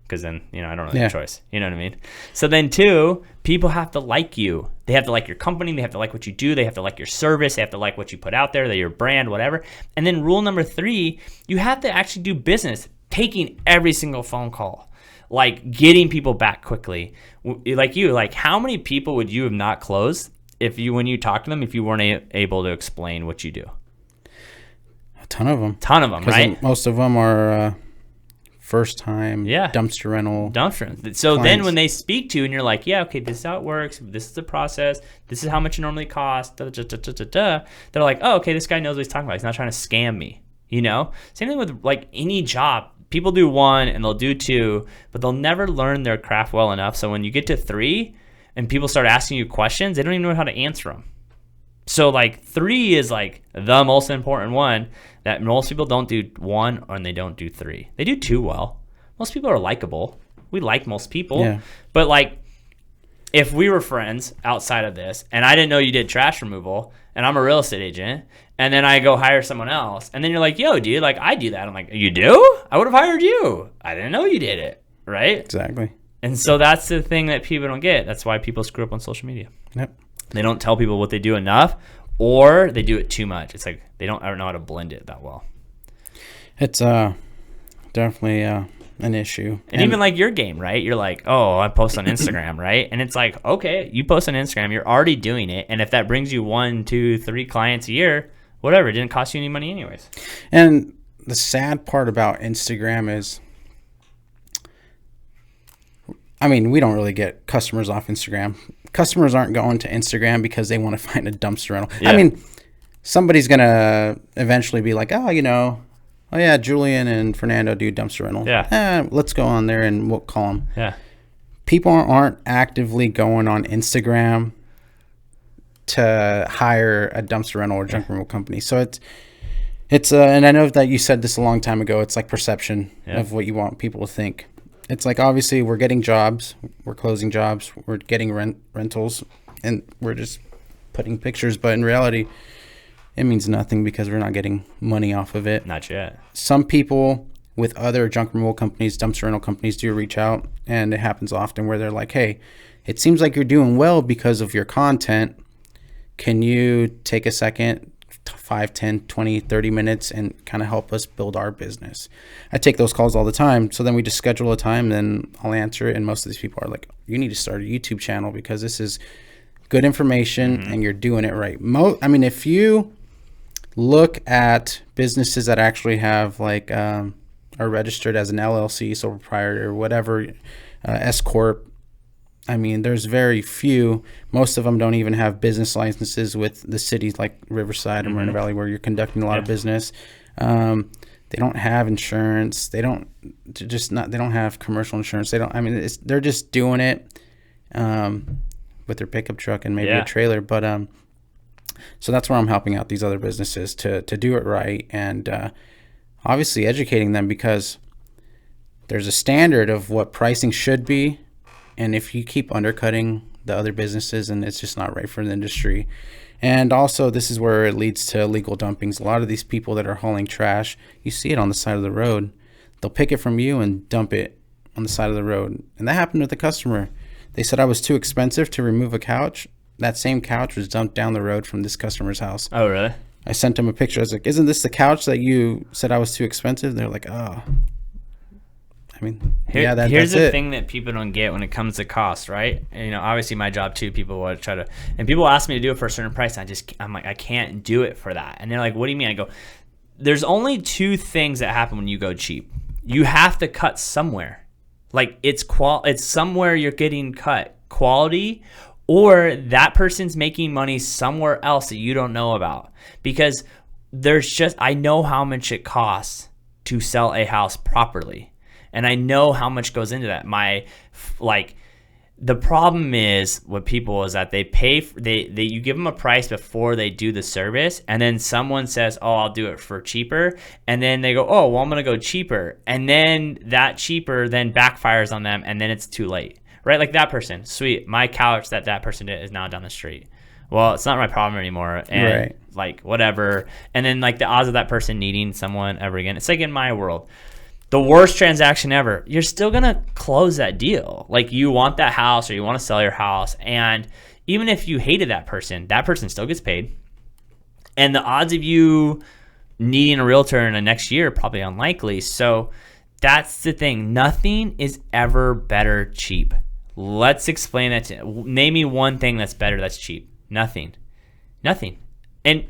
Because then, I don't really have a choice. You know what I mean? So then 2, people have to like you. They have to like your company. They have to like what you do. They have to like your service. They have to like what you put out there, your brand, whatever. And then rule number 3, you have to actually do business, taking every single phone call, like getting people back quickly. Like how many people would you have not closed when you talk to them, if you weren't able to explain what you do? A ton of them, right? Most of them are first time dumpster rental. So clients. Then when they speak to you and you're like, yeah, okay, this is how it works. This is the process. This is how much it normally costs. They're like, oh, okay, this guy knows what he's talking about. He's not trying to scam me. Same thing with like any job. People do 1 and they'll do 2, but they'll never learn their craft well enough. So when you get to 3 and people start asking you questions, they don't even know how to answer them. So like 3 is like the most important one that most people don't do 1 and they don't do 3. They do 2 well. Most people are likable. We like most people. Yeah. But like, if we were friends outside of this and I didn't know you did trash removal and I'm a real estate agent and then I go hire someone else and then you're like, yo, dude, like I do that. I'm like, you do? I would have hired you. I didn't know you did it. Right? Exactly. And so that's the thing that people don't get. That's why people screw up on social media. Yep. They don't tell people what they do enough, or they do it too much. It's like I don't know how to blend it that well. It's definitely an issue. And even like your game, right? You're like, oh, I post on Instagram, right? And it's like, okay, you post on Instagram, you're already doing it. And if that brings you 1, 2, 3 clients a year, whatever, it didn't cost you any money anyways. And the sad part about Instagram is, I mean, we don't really get customers off Instagram. Customers aren't going to Instagram because they want to find a dumpster rental. Yeah. I mean, somebody's going to eventually be like, oh yeah, Julian and Fernando do dumpster rental. Yeah. Let's go on there and we'll call them. Yeah. people aren't actively going on Instagram to hire a dumpster rental or junk removal company. So it's and I know that you said this a long time ago. It's like perception of what you want people to think. It's like, obviously we're getting jobs, we're closing jobs, we're getting rentals, and we're just putting pictures. But in reality, it means nothing because we're not getting money off of it. Not yet. Some people with other junk removal companies, dumpster rental companies, do reach out, and it happens often where they're like, hey, it seems like you're doing well because of your content. Can you take a second, 5, 10, 20, 30 minutes and kind of help us build our business? I take those calls all the time. So then we just schedule a time, then I'll answer it. And most of these people are like, you need to start a YouTube channel because this is good information and you're doing it right. I mean, if you look at businesses that actually have like are registered as an LLC, sole proprietor, or whatever, S corp. I mean, there's very few. Most of them don't even have business licenses with the cities like Riverside and Moreno Valley, where you're conducting a lot of business. They don't have insurance. They don't have commercial insurance. They're just doing it with their pickup truck and maybe a trailer. But so that's where I'm helping out these other businesses to do it right, and obviously educating them, because there's a standard of what pricing should be. And if you keep undercutting the other businesses, and it's just not right for the industry. And also, this is where it leads to illegal dumpings. A lot of these people that are hauling trash, you see it on the side of the road. They'll pick it from you and dump it on the side of the road. And that happened with a customer. They said I was too expensive to remove a couch. That same couch was dumped down the road from this customer's house. Oh, really? I sent them a picture. I was like, isn't this the couch that you said I was too expensive? They're like, oh. I mean, here's the thing that people don't get when it comes to cost, right? And, obviously my job too, people want to try to, and people ask me to do it for a certain price. And I'm like, I can't do it for that. And they're like, what do you mean? I go, there's only two things that happen when you go cheap. You have to cut somewhere. Like it's somewhere you're getting cut, quality, or that person's making money somewhere else that you don't know about. Because I know how much it costs to sell a house properly. And I know how much goes into that. The problem is with people is that they pay, you give them a price before they do the service, and then someone says, oh, I'll do it for cheaper. And then they go, oh, well, I'm going to go cheaper. And then that cheaper then backfires on them, and then it's too late, right? Like that person, sweet, my couch that person did is now down the street. Well, it's not my problem anymore. And like whatever. And then like the odds of that person needing someone ever again, it's like in my world. The worst transaction ever, you're still going to close that deal. Like you want that house or you want to sell your house. And even if you hated that person still gets paid. And the odds of you needing a realtor in the next year are probably unlikely. So that's the thing. Nothing is ever better cheap. Let's explain that. Name me one thing that's better that's cheap. Nothing. And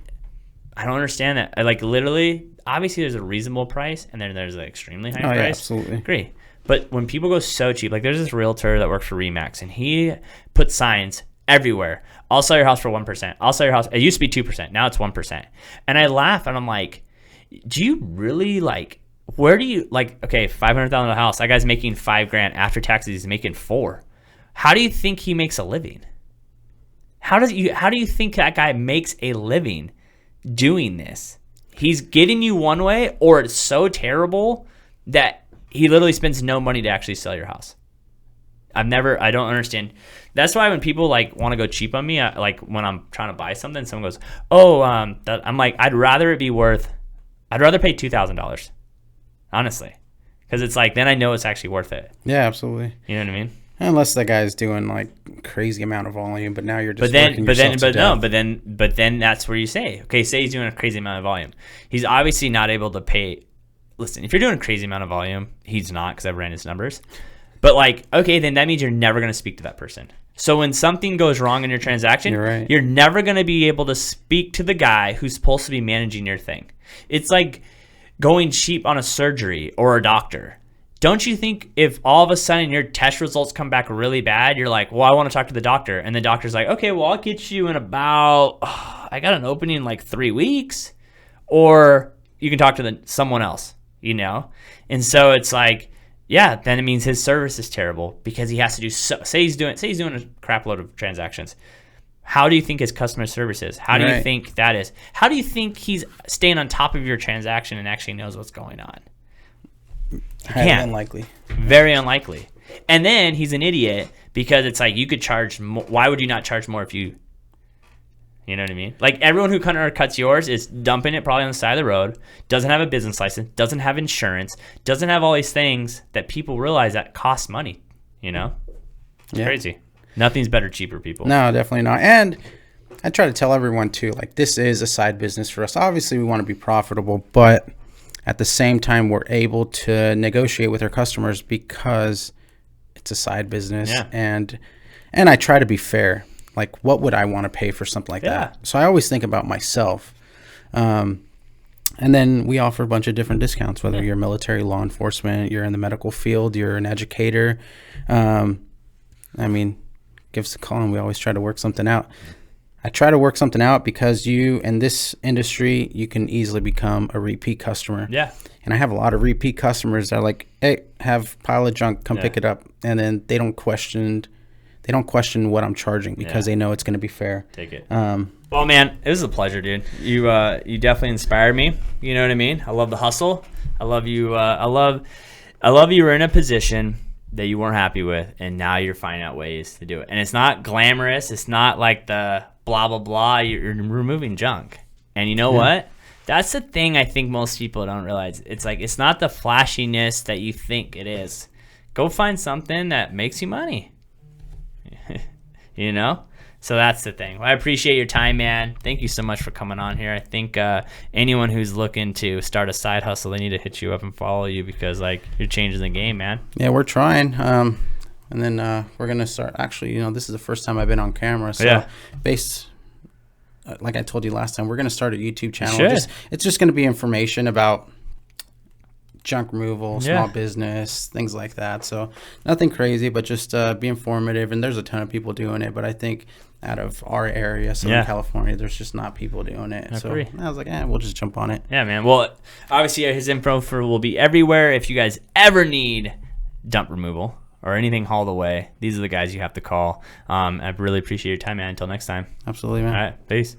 I don't understand that. Like literally, obviously there's a reasonable price and then there's an extremely high price. Yeah, absolutely. Agree. But when people go so cheap, like there's this realtor that works for Remax and he puts signs everywhere. I'll sell your house for 1%. I'll sell your house. It used to be 2%. Now it's 1%. And I laugh and I'm like, do you really where do you okay, $500,000 house. That guy's making $5,000 after taxes. He's making $4,000. How do you think he makes a living? How do you think that guy makes a living doing this? He's getting you one way, or it's so terrible that he literally spends no money to actually sell your house. I don't understand. That's why when people want to go cheap on me, when I'm trying to buy something, someone goes, "Oh, I'm like, I'd rather pay $2,000, honestly, because it's like then I know it's actually worth it." Yeah, absolutely. You know what I mean? Unless that guy's doing crazy amount of volume, but now you're just but then that's where you say, okay, say he's doing a crazy amount of volume. He's obviously not able to pay. Listen, if you're doing a crazy amount of volume, he's not, because I've ran his numbers. But okay, then that means you're never going to speak to that person. So when something goes wrong in your transaction, you're never going to be able to speak to the guy who's supposed to be managing your thing. It's like going cheap on a surgery or a doctor. Don't you think if all of a sudden your test results come back really bad, you're like, well, I want to talk to the doctor. And the doctor's like, okay, well, I'll get you in about, I got an opening in 3 weeks. Or you can talk to someone else, And so it's like, yeah, then it means his service is terrible because he has to do say he's doing a crap load of transactions. How do you think his customer service is? How do you think that is? How do you think he's staying on top of your transaction and actually knows what's going on? Highly unlikely. Very unlikely. And then he's an idiot because it's like you could charge more. Why would you not charge more if you know what I mean? Like everyone who cuts yours is dumping it probably on the side of the road, doesn't have a business license, doesn't have insurance, doesn't have all these things that people realize that cost money, It's crazy. Nothing's better, cheaper, people. No, definitely not. And I try to tell everyone too, like this is a side business for us. Obviously we want to be profitable, but at the same time we're able to negotiate with our customers because it's a side business. Yeah. And I try to be fair. Like, what would I want to pay for something like that? So I always think about myself. And then we offer a bunch of different discounts, whether you're military, law enforcement, you're in the medical field, you're an educator. Give us a call and we always try to work something out. I try to work something out because in this industry, you can easily become a repeat customer. Yeah. And I have a lot of repeat customers that are like, hey, have pile of junk, come pick it up. And then they don't question what I'm charging because they know it's going to be fair. Take it. Well, man, it was a pleasure, dude. You definitely inspired me. You know what I mean? I love the hustle. I love you. I love you were in a position that you weren't happy with, and now you're finding out ways to do it. And it's not glamorous. It's not like the blah, blah, blah. You're removing junk. And you know what? That's the thing I think most people don't realize. It's like it's not the flashiness that you think it is. Go find something that makes you money. So that's the thing. Well, I appreciate your time, man. Thank you so much for coming on here. I think anyone who's looking to start a side hustle, they need to hit you up and follow you because you're changing the game, man. Yeah, we're trying. And then we're gonna start. Actually, this is the first time I've been on camera. So like I told you last time, we're gonna start a YouTube channel. It's just gonna be information about junk removal, small business, things like that. So nothing crazy, but just be informative. And there's a ton of people doing it, but I think out of our area, Southern California, there's just not people doing it. I was like, we'll just jump on it. Yeah, man. Well, obviously his info will be everywhere. If you guys ever need dump removal or anything hauled away, these are the guys you have to call. I really appreciate your time, man. Until next time. Absolutely, man. All right. Peace.